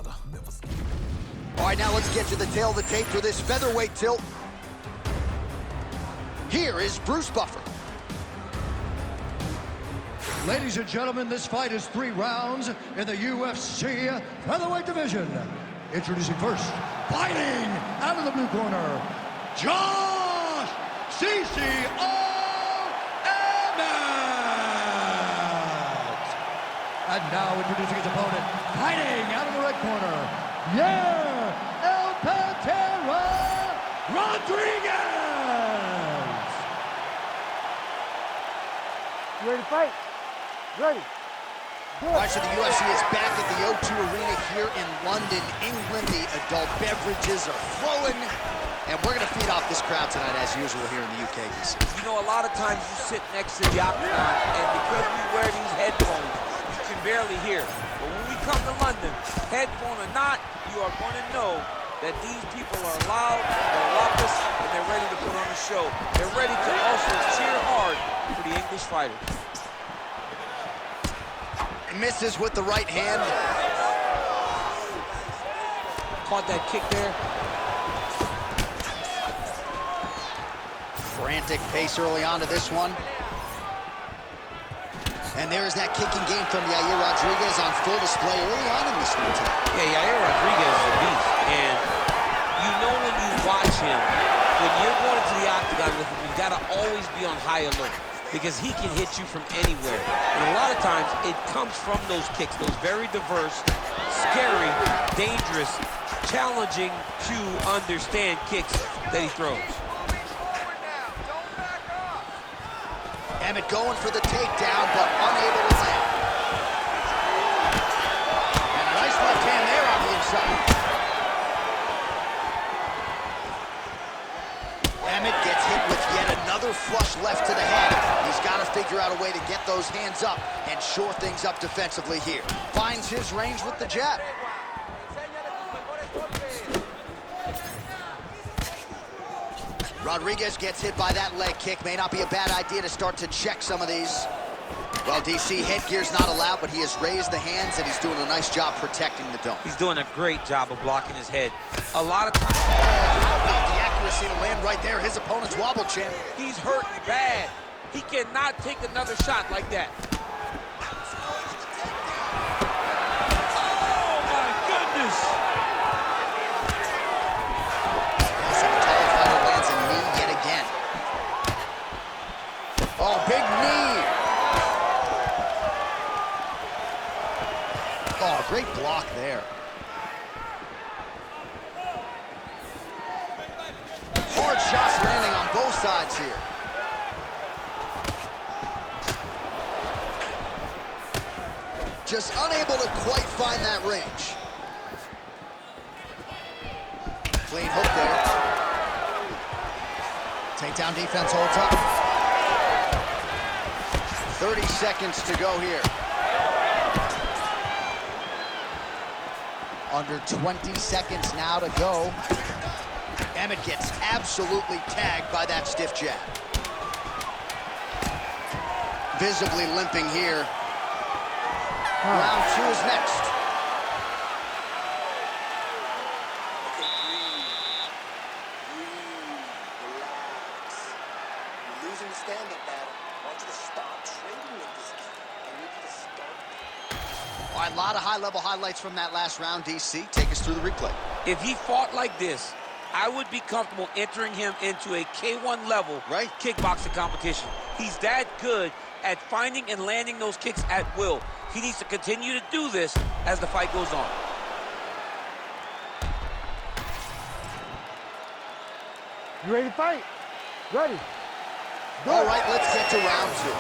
All right, now let's get to the tail of the tape for this featherweight tilt. Here is Bruce Buffer. Ladies and gentlemen, this fight is 3 rounds in the UFC featherweight division. Introducing first, fighting out of the blue corner, Josh CCO Emmett. And now introducing his opponent, fighting out of the red corner, Yair El Pantera Rodriguez. You ready to fight? Ready. All right, so the UFC is back at the O2 Arena here in London, England. The adult beverages are flowing, and we're going to feed off this crowd tonight, as usual, here in the UK. You know, a lot of times you sit next to the octagon, and because we wear these headphones, you can barely hear. But when we come to London, headphone or not, you are going to know that these people are loud, they're raucous, and they're ready to put on a show. They're ready to also cheer hard for the English fighters. Misses with the right hand. Caught that kick there. Frantic pace early on to this one. And there is that kicking game from Yair Rodriguez on full display early on in this one tonight. Yeah, Yair Rodriguez is a beast. And you know when you watch him, when you're going into the octagon with him, you got to always be on high alert, because he can hit you from anywhere. And a lot of times, it comes from those kicks, those very diverse, scary, dangerous, challenging to understand kicks that he throws. Emmett going for the takedown, but unable to land. And a nice left hand there on the inside. Emmett gets hit with yet another flush left to the head. He's got to figure out a way to get those hands up and shore things up defensively here. Finds his range with the jab. Rodriguez gets hit by that leg kick. May not be a bad idea to start to check some of these. Well, DC, headgear's not allowed, but he has raised the hands, and he's doing a nice job protecting the dome. He's doing a great job of blocking his head. A lot of times... How about the accuracy to land right there? His opponent's wobble champ. He's hurting bad. He cannot take another shot like that. Oh, my goodness! Yes, and the taller fighter lands a knee yet again. Oh, big knee. Oh, great block there. Hard shots landing on both sides here. Just unable to quite find that range. Clean hook there. Takedown defense holds up. 30 seconds to go here. Under 20 seconds now to go. Emmett gets absolutely tagged by that stiff jab. Visibly limping here. Round 2 is next. Okay, breathe, relax. You're losing the stand-up battle. I want you to stop trading with this kid. I need you to start. All right, a lot of high-level highlights from that last round, DC. Take us through the replay. If he fought like this, I would be comfortable entering him into a K1 level kickboxing competition. He's that good at finding and landing those kicks at will. He needs to continue to do this as the fight goes on. You ready to fight? Ready. Go. All right, let's get to round 2.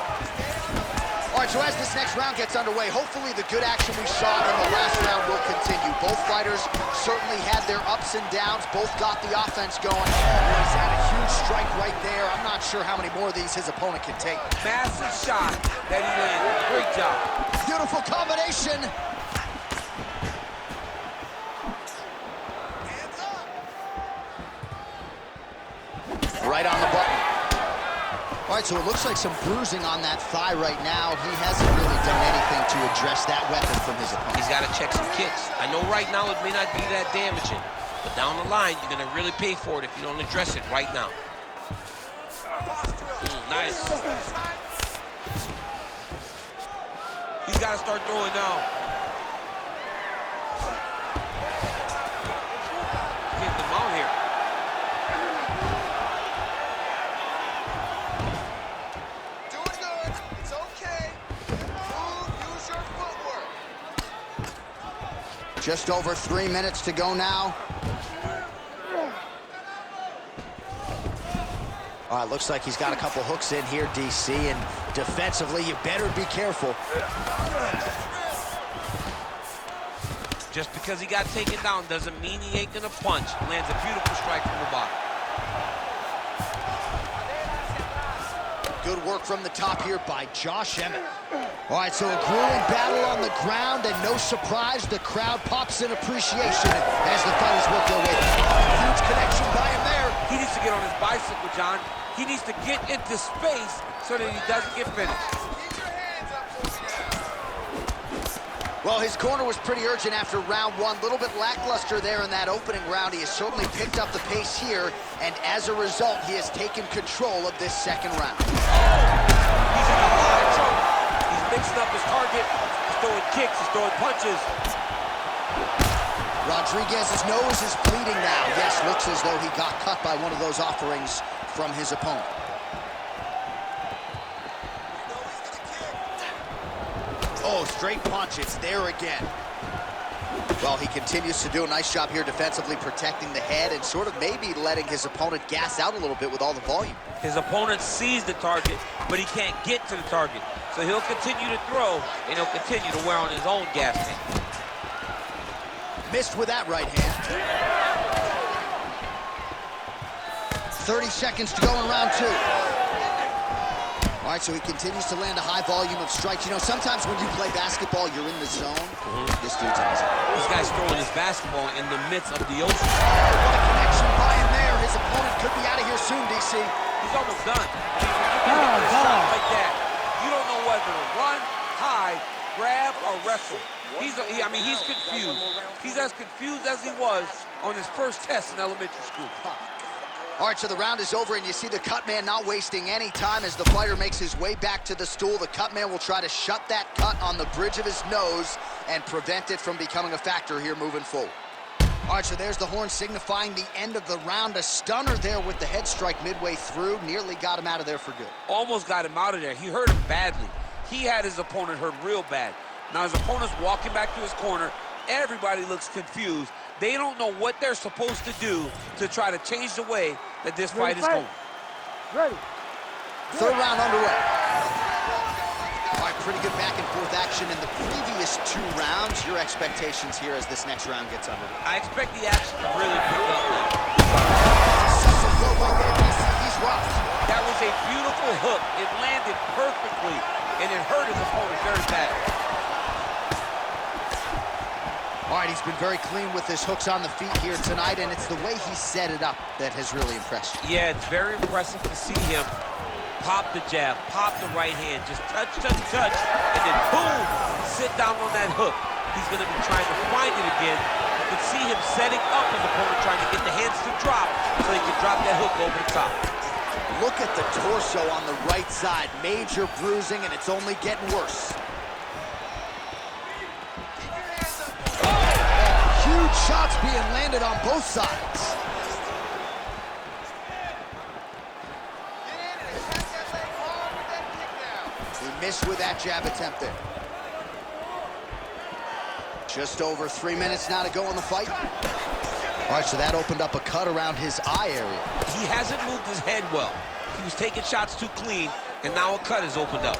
All right, so as this next round gets underway, hopefully the good action we saw in the last round will continue. Both fighters certainly had their ups and downs. Both got the offense going. He's had a huge strike right there. I'm not sure how many more of these his opponent can take. Massive shot that he landed. Great job. Beautiful combination. Right on the button. All right, so it looks like some bruising on that thigh right now. He hasn't really done anything to address that weapon from his opponent. He's got to check some kicks. I know right now it may not be that damaging, but down the line, you're going to really pay for it if you don't address it right now. Nice. He's got to start throwing now. Get them out here. Doing good. It's okay. Use your footwork. Just over 3 minutes to go now. All right, looks like he's got a couple hooks in here, DC, and defensively, you better be careful. Just because he got taken down doesn't mean he ain't gonna punch. Lands a beautiful strike from the bottom. Good work from the top here by Josh Emmett. All right, so a grueling battle on the ground, and no surprise, the crowd pops in appreciation as the fighters work their way. Huge connection by him there. He needs to get on his bicycle, John. He needs to get into space so that he doesn't get finished. Keep your hands up for me now. Well, his corner was pretty urgent after round one. A little bit lackluster there in that opening round. He has certainly picked up the pace here, and as a result, he has taken control of this second round. He's in a lot of trouble. He's mixing up his target. He's throwing kicks. He's throwing punches. Rodriguez's nose is bleeding now. Yes, looks as though he got cut by one of those offerings from his opponent. Oh, straight punch. It's there again. Well, he continues to do a nice job here defensively, protecting the head and sort of maybe letting his opponent gas out a little bit with all the volume. His opponent sees the target, but he can't get to the target. So he'll continue to throw, and he'll continue to wear on his own gas tank. Missed with that right hand. 30 seconds to go in round two. All right, so he continues to land a high volume of strikes. You know, sometimes when you play basketball, you're in the zone. This dude's in the zone. This guy's throwing his basketball in the midst of the ocean. What a connection by him there. His opponent could be out of here soon, DC. He's almost done. When you get a shot like that, you don't know whether to run, hide, grab, or wrestle. He's confused. He's as confused as he was on his first test in elementary school. All right, so the round is over, and you see the cut man not wasting any time as the fighter makes his way back to the stool. The cut man will try to shut that cut on the bridge of his nose and prevent it from becoming a factor here moving forward. All right, so there's the horn signifying the end of the round. A stunner there with the head strike midway through. Nearly got him out of there for good. Almost got him out of there. He hurt him badly. He had his opponent hurt real bad. Now his opponent's walking back to his corner. Everybody looks confused. They don't know what they're supposed to do to try to change the way that this fight is going. Ready. Third round underway. All right, pretty good back and forth action in the previous two rounds. Your expectations here as this next round gets underway? I expect the action to really pick up now. He's rough. That was a beautiful hook. It landed perfectly, and it hurt his opponent very bad. All right, he's been very clean with his hooks on the feet here tonight, and it's the way he set it up that has really impressed you. Yeah, it's very impressive to see him pop the jab, pop the right hand, just touch, and then boom, sit down on that hook. He's going to be trying to find it again. You can see him setting up his opponent, trying to get the hands to drop so he can drop that hook over the top. Look at the torso on the right side. Major bruising, and it's only getting worse. Huge shots being landed on both sides. He missed with that jab attempt there. Just over 3 minutes now to go in the fight. All right, so that opened up a cut around his eye area. He hasn't moved his head well. He was taking shots too clean, and now a cut has opened up.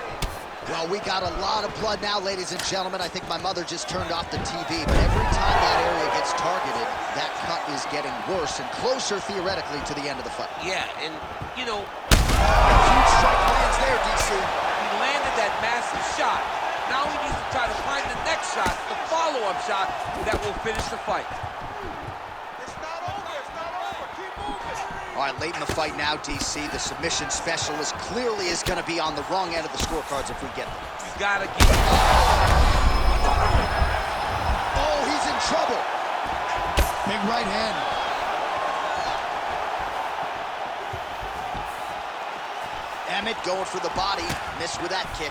Well, we got a lot of blood now, ladies and gentlemen. I think my mother just turned off the TV, but every time that area gets targeted, that cut is getting worse and closer, theoretically, to the end of the fight. Yeah, and, you know, huge strike lands there, DC. He landed that massive shot. Now he needs to try to find the next shot, the follow-up shot, that will finish the fight. It's not over. It's not over. Keep moving. All All right, late in the fight now, DC. The submission specialist clearly is going to be on the wrong end of the scorecards if we get them. You gotta get... Oh, he's in trouble. Big right hand. Emmett going for the body. Missed with that kick.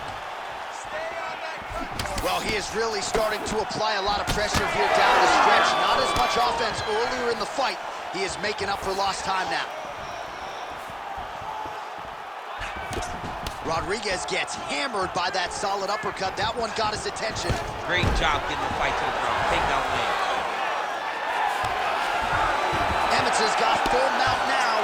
Well, he is really starting to apply a lot of pressure here down the stretch. Not as much offense earlier in the fight. He is making up for lost time now. Rodriguez gets hammered by that solid uppercut. That one got his attention. Great job getting the fight to the ground. Takedown land. Emmett has got full mount now.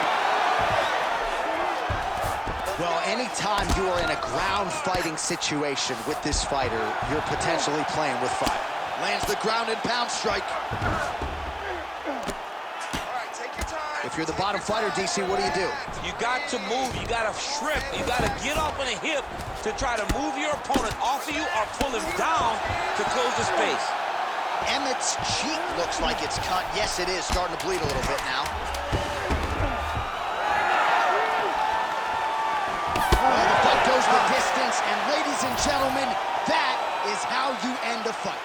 Well, anytime you are in a ground fighting situation with this fighter, you're potentially playing with fire. Lands the ground and pound strike. If you're the bottom fighter, DC, what do? You got to move. You got to shrimp. You got to get up on a hip to try to move your opponent off of you or pull him down to close the space. Emmett's cheek looks like it's cut. Yes, it is. Starting to bleed a little bit now. Well, the fight goes the distance, and ladies and gentlemen, that is how you end a fight.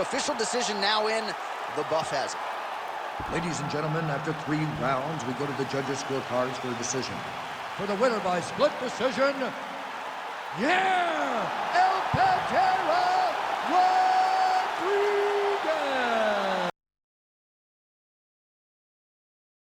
Official decision now in. The buff has it. Ladies and gentlemen, after 3 rounds, we go to the judges' scorecards for a decision. For the winner by split decision, Yair!